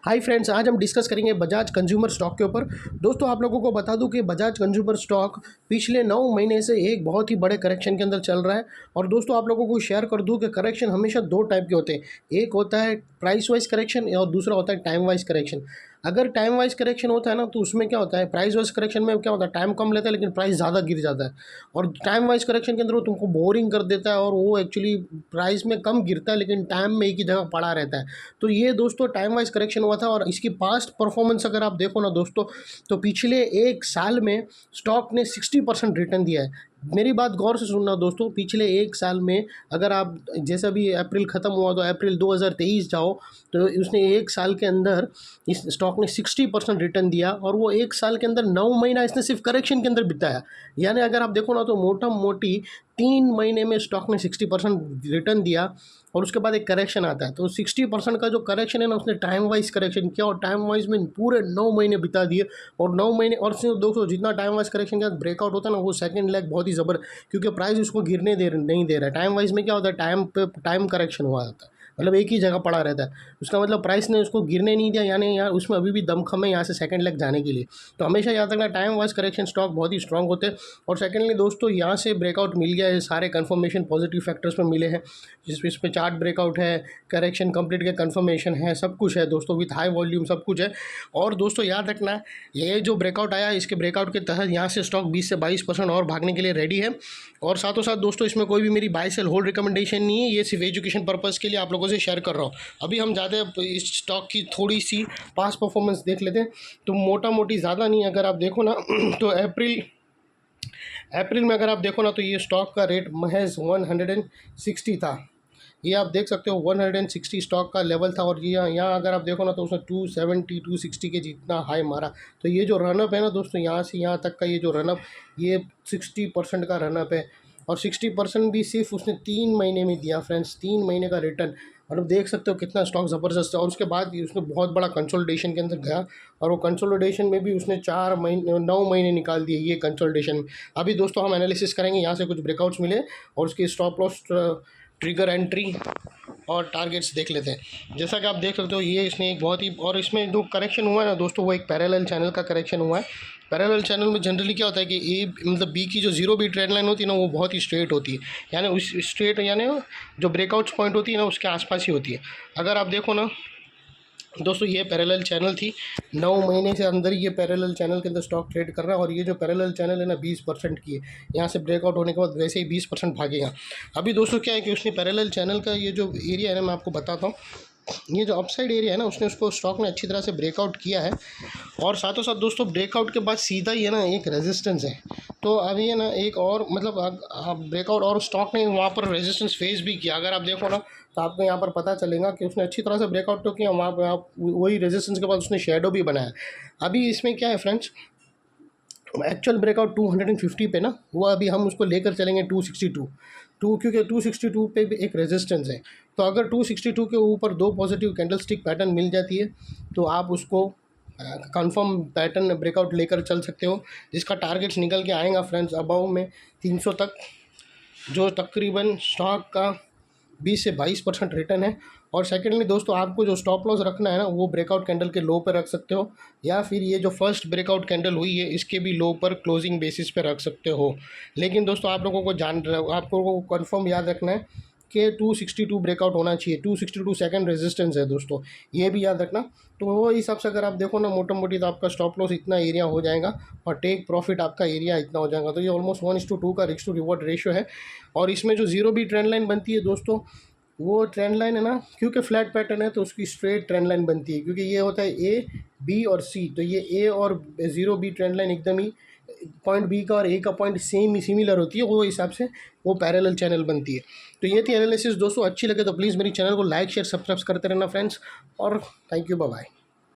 Hi friends, आज हम discuss करेंगे बजाज कंज्यूमर स्टॉक के ऊपर। दोस्तों, आप लोगों को बता दूं कि बजाज कंज्यूमर स्टॉक पिछले 9 महीने से एक बहुत ही बड़े करेक्शन के अंदर चल रहा है। और दोस्तों, आप लोगों को शेयर कर दूं कि करेक्शन हमेशा दो टाइप के होते हैं। एक होता है प्राइस वाइज करेक्शन और दूसरा होता है टाइम वाइज करेक्शन। अगर टाइम वाइज करेक्शन होता है ना, तो उसमें क्या होता है, प्राइस वाइज करेक्शन में क्या होता है, टाइम कम लेता है लेकिन प्राइस ज़्यादा गिर जाता है। और टाइम वाइज करेक्शन के अंदर वो तुमको बोरिंग कर देता है और वो एक्चुअली प्राइस में कम गिरता है लेकिन टाइम में एक ही जगह पड़ा रहता है। तो ये दोस्तों टाइम वाइज करेक्शन हुआ था। और इसकी पास्ट परफॉर्मेंस अगर आप देखो ना दोस्तों, तो पिछले एक साल में स्टॉक ने 60% रिटर्न दिया है। मेरी बात गौर से सुनना दोस्तों, पिछले एक साल में अगर आप जैसा भी अप्रैल ख़त्म हुआ तो अप्रैल 2023 जाओ, तो उसने एक साल के अंदर इस स्टॉक ने 60% रिटर्न दिया। और वो एक साल के अंदर 9 महीना इसने सिर्फ करेक्शन के अंदर बिताया। यानी अगर आप देखो ना, तो मोटा मोटी 3 महीने में स्टॉक ने 60% रिटर्न दिया और उसके बाद एक करेक्शन आता है। तो 60% का जो करेक्शन है ना, उसने टाइम वाइज करेक्शन किया और टाइम वाइज में पूरे 9 महीने बिता दिए। और 9 महीने और सिर्फ दोस्तों, जितना टाइम वाइज करेक्शन का ब्रेकआउट होता है ना, वो सेकंड लेग बहुत ही ज़बर, क्योंकि प्राइस उसको गिरने नहीं दे रहा है। टाइम वाइज में क्या होता है, टाइम पे टाइम करेक्शन हुआ जाता है, मतलब एक ही जगह पड़ा रहता है। उसका मतलब प्राइस ने उसको गिरने नहीं दिया, यानी यार उसमें अभी भी दमखम है यहाँ से सेकंड लेग जाने के लिए। तो हमेशा याद रखना, टाइम वाइज करेक्शन स्टॉक बहुत ही स्ट्रांग होते हैं। और सेकेंडली दोस्तों, यहाँ से ब्रेकआउट मिल गया है, सारे कन्फर्मेशन पॉजिटिव फैक्टर्स में मिले हैं, जिस पे चार्ट ब्रेकआउट है, करेक्शन कंप्लीट के कन्फर्मेशन है, सब कुछ है दोस्तों, विथ हाई वॉल्यूम सब कुछ है। और दोस्तों याद रखना, ये जो ब्रेकआउट आया, इसके ब्रेकआउट के तहत यहाँ से स्टॉक 20 से 22% और भागने के लिए रेडी है। और साथों साथ दोस्तों, इसमें कोई भी मेरी बाय सेल होल्ड रिकमेंडेशन नहीं है, ये सिर्फ एजुकेशन पर्पज़ के लिए आप लोगों से शेयर कर रहा हूँ। अभी हम जाते हैं इस स्टॉक की थोड़ी सी पास्ट परफॉर्मेंस देख लेते हैं। तो मोटा मोटी ज़्यादा नहीं, अगर आप देखो ना तो अप्रैल में अगर आप देखो ना, तो ये स्टॉक का रेट महज 160 था। ये आप देख सकते हो 160 स्टॉक का लेवल था। और ये यहाँ अगर आप देखो ना, तो उसने 270 260 के जितना हाई मारा। तो ये जो रनअप है ना दोस्तों, यहाँ से यहाँ तक का ये जो रनअप, ये 60% का रनअप है। और 60% भी सिर्फ उसने 3 महीने में दिया फ्रेंड्स, 3 महीने का रिटर्न। और आप देख सकते हो कितना स्टॉक ज़बरदस्त है। और उसके बाद उसने बहुत बड़ा कंसोलिडेशन के अंदर गया, और वो कंसोलिडेशन में भी उसने 9 महीने निकाल दिए ये कंसोलिडेशन में। अभी दोस्तों हम एनालिसिस करेंगे, यहाँ से कुछ ब्रेकआउट्स मिले और उसकी स्टॉप लॉस, ट्रिगर एंट्री और टारगेट्स देख लेते हैं। जैसा कि आप देख सकते हो, ये इसने एक बहुत ही, और इसमें जो करेक्शन हुआ है ना दोस्तों, वो एक पैरेलल चैनल का करेक्शन हुआ है। पैरेलल चैनल में जनरली क्या होता है कि ए मतलब बी की जो जीरो बी ट्रेंड लाइन होती है ना, वो बहुत ही स्ट्रेट होती है, यानी उस स्ट्रेट यानी जो ब्रेकआउट्स पॉइंट होती है ना, उसके आसपास ही होती है। अगर आप देखो ना दोस्तों, ये पैरेलल चैनल थी, 9 महीने से अंदर ये पैरेलल चैनल के अंदर स्टॉक ट्रेड कर रहा है। और ये जो पैरेलल चैनल है ना, 20% की है। यहाँ से ब्रेकआउट होने के बाद वैसे ही 20% भागेगा। अभी दोस्तों क्या है कि उसने पैरेलल चैनल का ये जो एरिया है ना, मैं आपको बताता हूँ, ये जो अपसाइड एरिया है ना, उसने उसको स्टॉक ने अच्छी तरह से ब्रेकआउट किया है। और साथों साथ दोस्तों, ब्रेकआउट के बाद सीधा ही है ना एक रेजिस्टेंस है। तो अभी है ना एक और, मतलब ब्रेकआउट, और स्टॉक ने वहाँ पर रेजिस्टेंस फेस भी किया। अगर आप देखो ना, तो आपको यहाँ पर पता चलेगा कि उसने अच्छी तरह से ब्रेकआउट तो किया, वहाँ पर आप वही रेजिस्टेंस के बाद उसने शेडो भी बनाया। अभी इसमें क्या है फ्रेंड्स, एक्चुअल ब्रेकआउट 250 पे ना, वो अभी हम उसको लेकर चलेंगे 262 क्योंकि 262 पे भी एक रेजिस्टेंस है। तो अगर 262 के ऊपर 2 पॉजिटिव कैंडलस्टिक पैटर्न मिल जाती है, तो आप उसको कंफर्म पैटर्न ब्रेकआउट लेकर चल सकते हो, जिसका टारगेट्स निकल के आएगा फ्रेंड्स अबाउ में 300 तक, जो तकरीबन स्टॉक का 20 से 22% रिटर्न है। और सेकेंडली दोस्तों, आपको जो स्टॉप लॉस रखना है ना, वो ब्रेकआउट कैंडल के लो पर रख सकते हो, या फिर ये जो फर्स्ट ब्रेकआउट कैंडल हुई है, इसके भी लो पर क्लोजिंग बेसिस पे रख सकते हो। लेकिन दोस्तों, आप लोगों को कंफर्म याद रखना है कि 262 ब्रेकआउट होना चाहिए। 262 सेकंड रेजिस्टेंस है दोस्तों, ये भी याद रखना। तो वो हिसाब से अगर आप देखो ना, मोटा मोटी, तो आपका स्टॉप लॉस इतना एरिया हो जाएगा और टेक प्रॉफिट आपका एरिया इतना हो जाएगा। तो ये ऑलमोस्ट 1:2 का रिस्क टू रिवॉर्ड रेशियो है। और इसमें जो जीरो बी ट्रेंड लाइन बनती है दोस्तों, वो ट्रेंड लाइन है ना, क्योंकि फ्लैट पैटर्न है तो उसकी स्ट्रेट ट्रेंड लाइन बनती है, क्योंकि ये होता है ए बी और सी। तो ये ए और जीरो बी ट्रेंड लाइन एकदम ही पॉइंट बी का और ए का पॉइंट सिमिलर होती है, वो हिसाब से वो पैरेलल चैनल बनती है। तो ये थी एनालिसिस दोस्तों। अच्छी लगे तो प्लीज़ मेरी चैनल को लाइक शेयर सब्सक्राइब करते रहना फ्रेंड्स। और थैंक यू, बाय बाय।